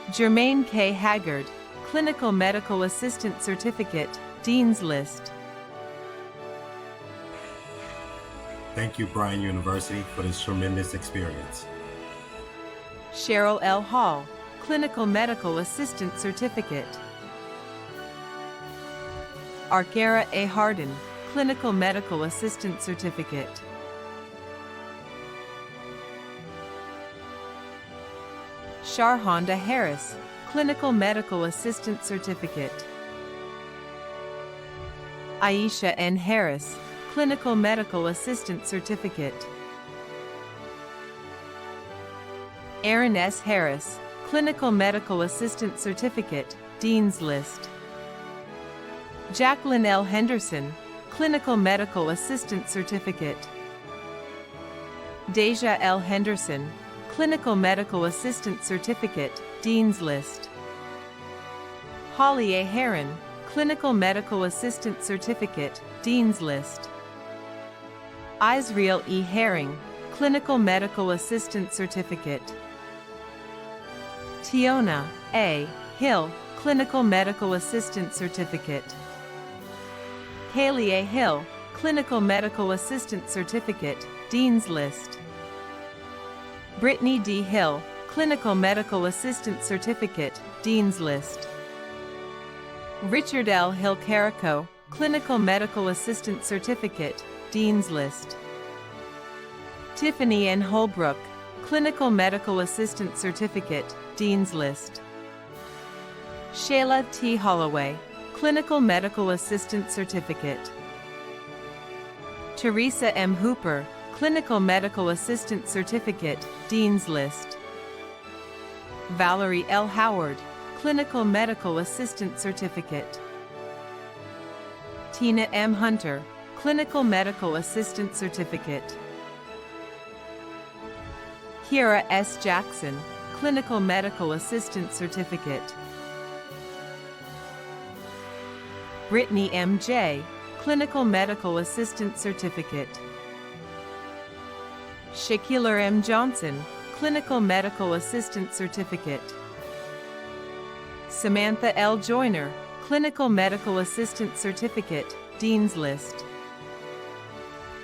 Jermaine K. Haggard, Clinical Medical Assistant Certificate, Dean's List. Thank you, Bryan University, for this tremendous experience. Cheryl L. Hall, Clinical Medical Assistant Certificate. Arkera A. Harden, Clinical Medical Assistant Certificate. Sharhonda Harris, Clinical Medical Assistant Certificate. Aisha N. Harris, Clinical Medical Assistant Certificate. Aaron S. Harris, Clinical Medical Assistant Certificate, Dean's List. Jacqueline L. Henderson, Clinical Medical Assistant Certificate. Deja L. Henderson, Clinical Medical Assistant Certificate, Dean's List. Holly A. Heron, Clinical Medical Assistant Certificate, Dean's List. Israel E. Herring, Clinical Medical Assistant Certificate. Tiona A. Hill, Clinical Medical Assistant Certificate. Haley A. Hill, Clinical Medical Assistant Certificate, Dean's List. Brittany D. Hill, Clinical Medical Assistant Certificate, Dean's List. Richard L. Hill Carico, Clinical Medical Assistant Certificate, Dean's List. Tiffany N. Holbrook, Clinical Medical Assistant Certificate, Dean's List. Shayla T. Holloway, Clinical Medical Assistant Certificate. Teresa M. Hooper, Clinical Medical Assistant Certificate, Dean's List. Valerie L. Howard, Clinical Medical Assistant Certificate. Tina M. Hunter, Clinical Medical Assistant Certificate. Kiera S. Jackson, Clinical Medical Assistant Certificate. Brittany M. J., Clinical Medical Assistant Certificate. Shaquilla M. Johnson, Clinical Medical Assistant Certificate. Samantha L. Joyner, Clinical Medical Assistant Certificate, Dean's List.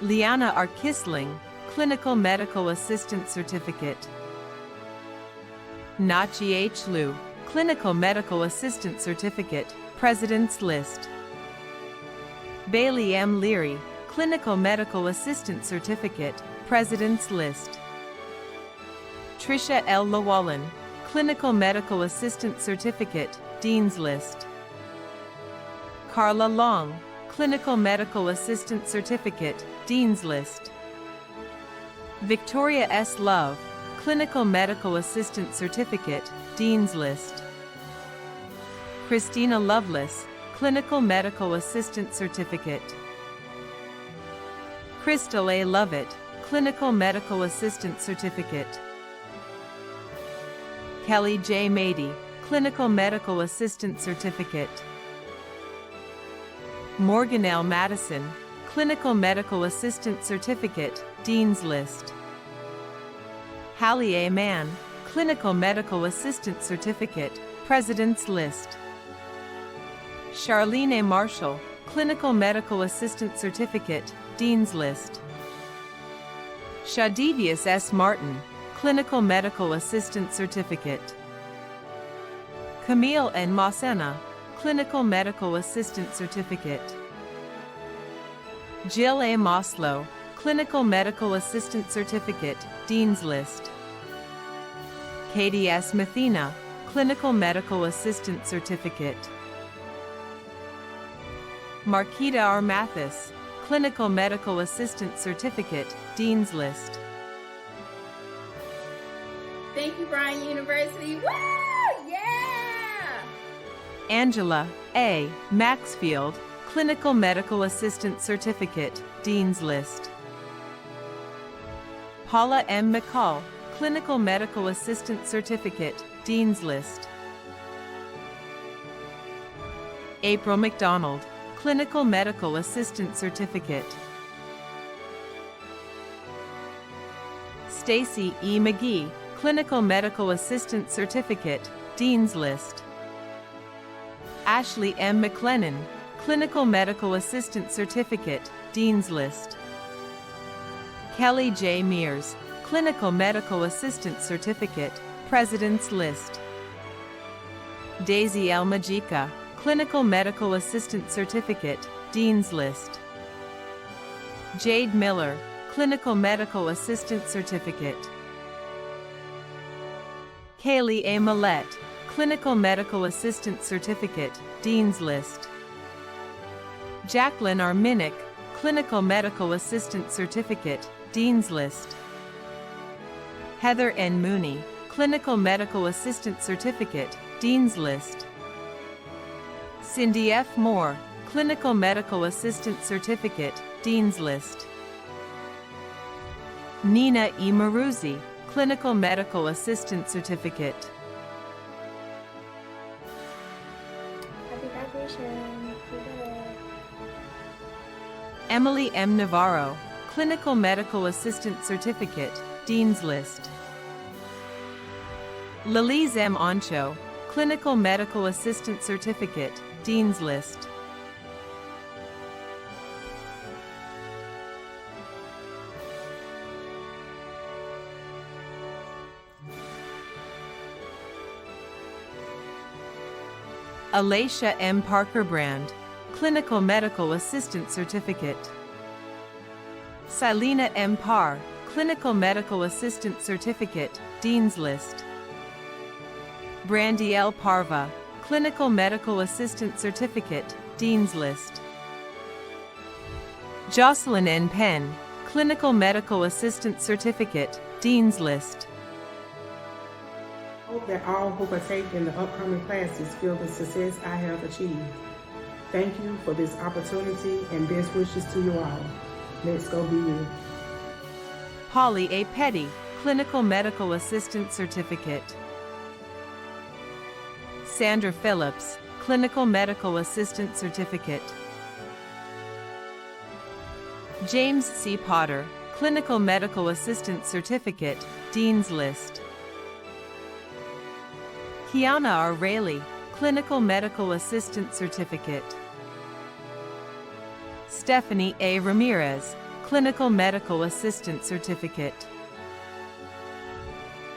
Liana R. Kisling, Clinical Medical Assistant Certificate. Nachi H. Liu, Clinical Medical Assistant Certificate, President's List. Bailey M. Leary, Clinical Medical Assistant Certificate, President's List. Tricia L. Llewellyn, Clinical Medical Assistant Certificate, Dean's List. Carla Long, Clinical Medical Assistant Certificate, Dean's List. Victoria S. Love, Clinical Medical Assistant Certificate, Dean's List. Christina Lovelace, Clinical Medical Assistant Certificate. Crystal A. Lovett, Clinical Medical Assistant Certificate. Kelly J. Mady, Clinical Medical Assistant Certificate. Morgan L. Madison, Clinical Medical Assistant Certificate, Dean's List. Hallie A. Mann, Clinical Medical Assistant Certificate, President's List. Charlene A. Marshall, Clinical Medical Assistant Certificate, Dean's List. Shadivius S. Martin, Clinical Medical Assistant Certificate. Camille N. Mosena, Clinical Medical Assistant Certificate. Jill A. Moslow, Clinical Medical Assistant Certificate, Dean's List. Katie S. Mathena, Clinical Medical Assistant Certificate. Marquita R. Mathis, Clinical Medical Assistant Certificate, Dean's List. Thank you, Bryan University. Woo! Yeah! Angela A. Maxfield, Clinical Medical Assistant Certificate, Dean's List. Paula M. McCall, Clinical Medical Assistant Certificate, Dean's List. April McDonald, Clinical Medical Assistant Certificate. Stacy E. McGee, Clinical Medical Assistant Certificate, Dean's List. Ashley M. McLennan, Clinical Medical Assistant Certificate, Dean's List. Kelly J. Mears, Clinical Medical Assistant Certificate, President's List. Daisy L. Majika, Clinical Medical Assistant Certificate, Dean's List. Jade Miller, Clinical Medical Assistant Certificate. Kaylee A. Millette, Clinical Medical Assistant Certificate, Dean's List. Jacqueline R. Minnick, Clinical Medical Assistant Certificate, Dean's List. Heather N. Mooney, Clinical Medical Assistant Certificate, Dean's List. Cindy F. Moore, Clinical Medical Assistant Certificate, Dean's List. Nina E. Maruzzi, Clinical Medical Assistant Certificate. Happy graduation. You did it. Emily M. Navarro, Clinical Medical Assistant Certificate, Dean's List. Lilize M. Oncho, Clinical Medical Assistant Certificate, Dean's List. Alacia M. Parker Brand, Clinical Medical Assistant Certificate. Silena M. Parr, Clinical Medical Assistant Certificate, Dean's List. Brandy L. Parva, Clinical Medical Assistant Certificate, Dean's List. Jocelyn N. Penn, Clinical Medical Assistant Certificate, Dean's List. I hope that all who partake in the upcoming classes feel the success I have achieved. Thank you for this opportunity and best wishes to you all. Let's go be you. Holly A. Petty, Clinical Medical Assistant Certificate. Sandra Phillips, Clinical Medical Assistant Certificate. James C. Potter, Clinical Medical Assistant Certificate, Dean's List. Kiana R. Rayleigh, Clinical Medical Assistant Certificate. Stephanie A. Ramirez, Clinical Medical Assistant Certificate.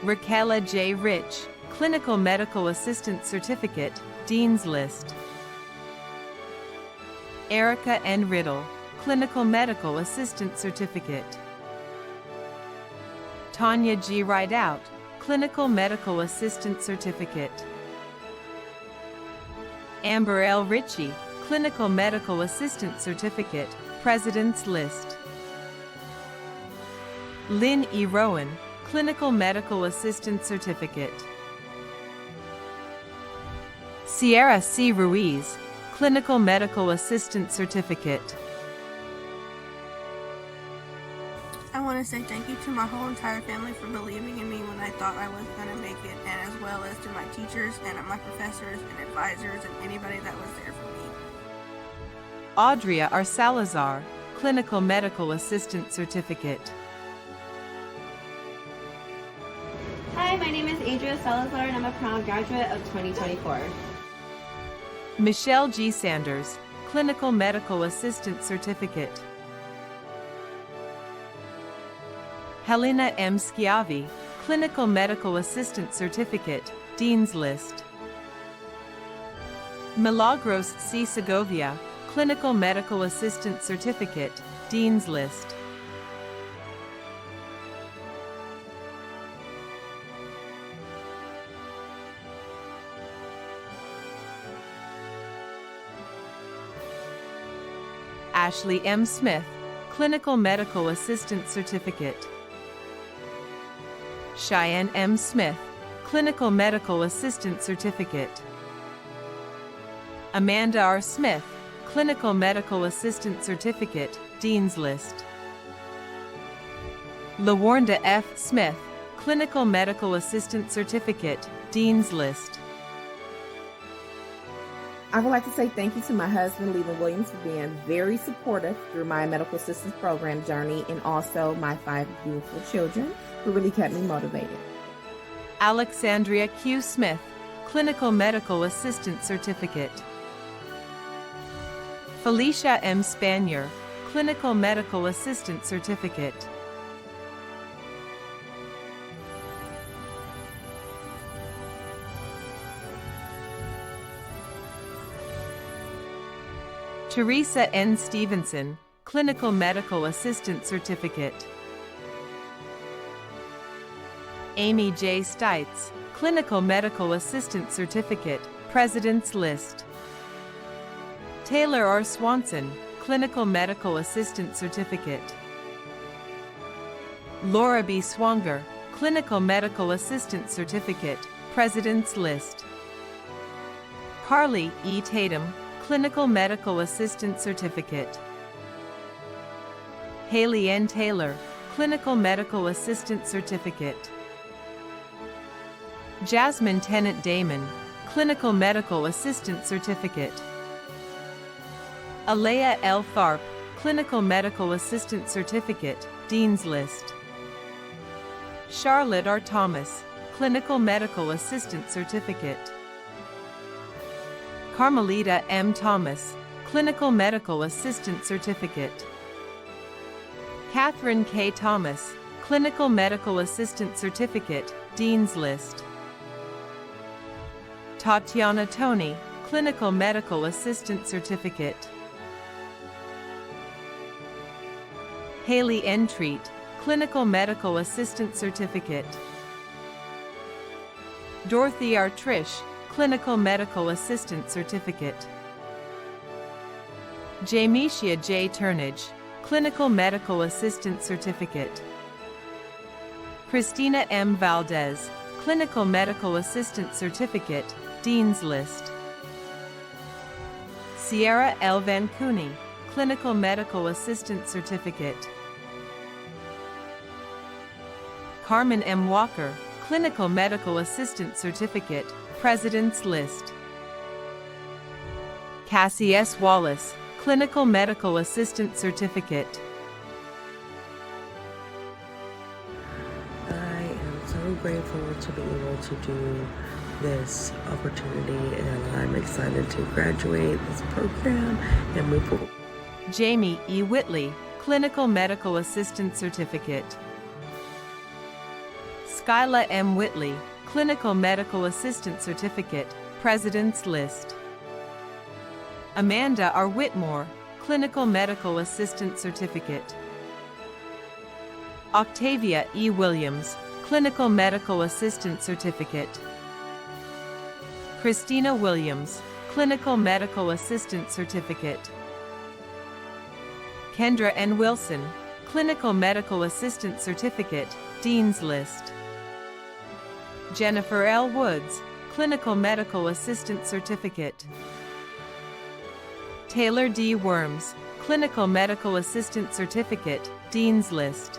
Raquela J. Rich, Clinical Medical Assistant Certificate, Dean's List. Erica N. Riddle, Clinical Medical Assistant Certificate. Tanya G. Rideout, Clinical Medical Assistant Certificate. Amber L. Ritchie, Clinical Medical Assistant Certificate, President's List. Lynn E. Rowan, Clinical Medical Assistant Certificate. Sierra C. Ruiz, Clinical Medical Assistant Certificate. I want to say thank you to my whole entire family for believing in me when I thought I was going to make it, and as well as to my teachers and my professors and advisors and anybody that was there for me. Audria R. Salazar, Clinical Medical Assistant Certificate. Hi, my name is Adria Salazar and I'm a proud graduate of 2024. Michelle G. Sanders, Clinical Medical Assistant Certificate. Helena M. Schiavi, Clinical Medical Assistant Certificate, Dean's List. Milagros C. Segovia, Clinical Medical Assistant Certificate, Dean's List. Ashley M. Smith, Clinical Medical Assistant Certificate. Cheyenne M. Smith, Clinical Medical Assistant Certificate. Amanda R. Smith, Clinical Medical Assistant Certificate, Dean's List. LaWarnda F. Smith, Clinical Medical Assistant Certificate, Dean's List. I would like to say thank you to my husband, Leland Williams, for being very supportive through my medical assistance program journey, and also my 5 beautiful children who really kept me motivated. Alexandria Q. Smith, Clinical Medical Assistant Certificate. Felicia M. Spanier, Clinical Medical Assistant Certificate. Teresa N. Stevenson, Clinical Medical Assistant Certificate. Amy J. Stites, Clinical Medical Assistant Certificate, President's List. Taylor R. Swanson, Clinical Medical Assistant Certificate. Laura B. Swanger, Clinical Medical Assistant Certificate, President's List. Carly E. Tatum, Clinical Medical Assistant Certificate. Haley N. Taylor, Clinical Medical Assistant Certificate. Jasmine Tennant Damon, Clinical Medical Assistant Certificate. Alea L. Tharp, Clinical Medical Assistant Certificate, Dean's List. Charlotte R. Thomas, Clinical Medical Assistant Certificate. Carmelita M. Thomas, Clinical Medical Assistant Certificate. Catherine K. Thomas, Clinical Medical Assistant Certificate, Dean's List. Tatiana Tony, Clinical Medical Assistant Certificate. Haley N. Treat, Clinical Medical Assistant Certificate. Dorothy R. Trish, Clinical Medical Assistant Certificate. Jamesia J. Turnage, Clinical Medical Assistant Certificate. Christina M. Valdez, Clinical Medical Assistant Certificate, Dean's List. Sierra L. Van Cooney, Clinical Medical Assistant Certificate. Carmen M. Walker, Clinical Medical Assistant Certificate, President's List. Cassie S. Wallace, Clinical Medical Assistant Certificate. I am so grateful to be able to do this opportunity, and I'm excited to graduate this program and move forward. Jamie E. Whitley, Clinical Medical Assistant Certificate. Skyla M. Whitley, Clinical Medical Assistant Certificate, President's List. Amanda R. Whitmore, Clinical Medical Assistant Certificate. Octavia E. Williams, Clinical Medical Assistant Certificate. Christina Williams, Clinical Medical Assistant Certificate. Kendra N. Wilson, Clinical Medical Assistant Certificate, Dean's List. Jennifer L. Woods, Clinical Medical Assistant Certificate. Taylor D. Worms, Clinical Medical Assistant Certificate, Dean's List.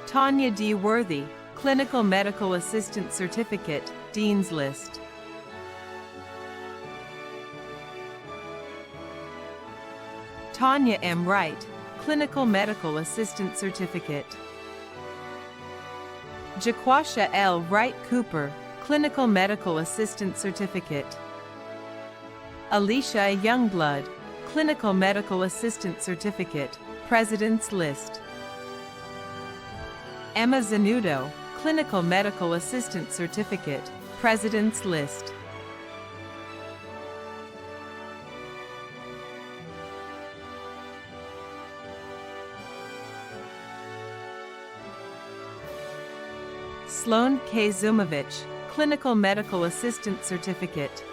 Tanya D. Worthy, Clinical Medical Assistant Certificate, Dean's List. Tanya M. Wright, Clinical Medical Assistant Certificate. Jaquasha L. Wright Cooper, Clinical Medical Assistant Certificate. Alicia Youngblood, Clinical Medical Assistant Certificate, President's List. Emma Zanudo, Clinical Medical Assistant Certificate, President's List. Sloan K. Zumovich, Clinical Medical Assistant Certificate.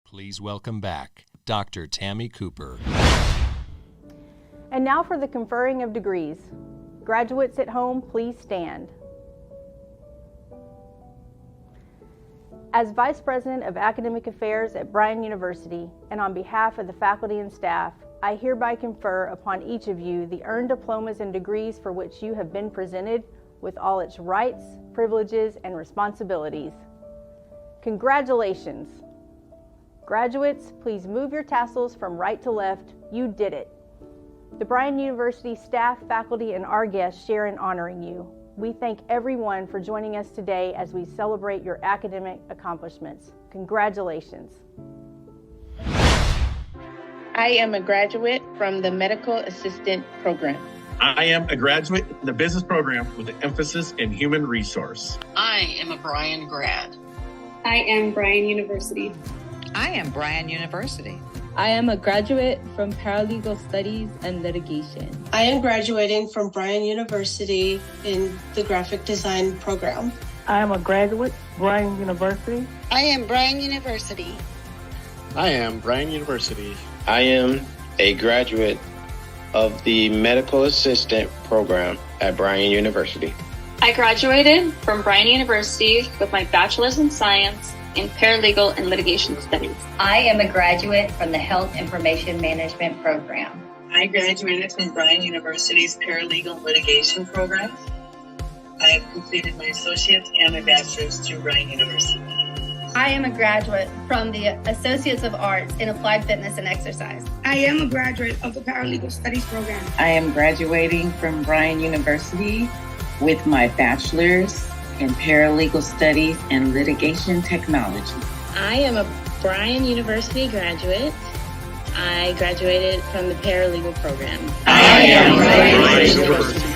Please welcome back Dr. Tammy Cooper. And now for the conferring of degrees. Graduates at home, please stand. As Vice President of Academic Affairs at Bryan University, and on behalf of the faculty and staff, I hereby confer upon each of you the earned diplomas and degrees for which you have been presented with all its rights, privileges, and responsibilities. Congratulations! Graduates, please move your tassels from right to left. You did it. The Bryan University staff, faculty, and our guests share in honoring you. We thank everyone for joining us today as we celebrate your academic accomplishments. Congratulations. I am a graduate from the Medical Assistant Program. I am a graduate in the business program with an emphasis in human resource. I am a Bryan grad. I am Bryan University. I am Bryan University. I am a graduate from Paralegal Studies and Litigation. I am graduating from Bryan University in the Graphic Design program. I am a graduate, Bryan University. I am Bryan University. I am Bryan University. I am a graduate of the Medical Assistant program at Bryan University. I graduated from Bryan University with my Bachelor's in Science in Paralegal and Litigation Studies. I am a graduate from the Health Information Management program. I graduated from Bryan University's Paralegal Litigation program. I have completed my associate's and my bachelor's through Bryan University. I am a graduate from the Associates of Arts in Applied Fitness and Exercise. I am a graduate of the Paralegal Studies program. I am graduating from Bryan University with my bachelor's in Paralegal Studies and Litigation Technology. I am a Bryan University graduate. I graduated from the Paralegal program. I am Bryan University.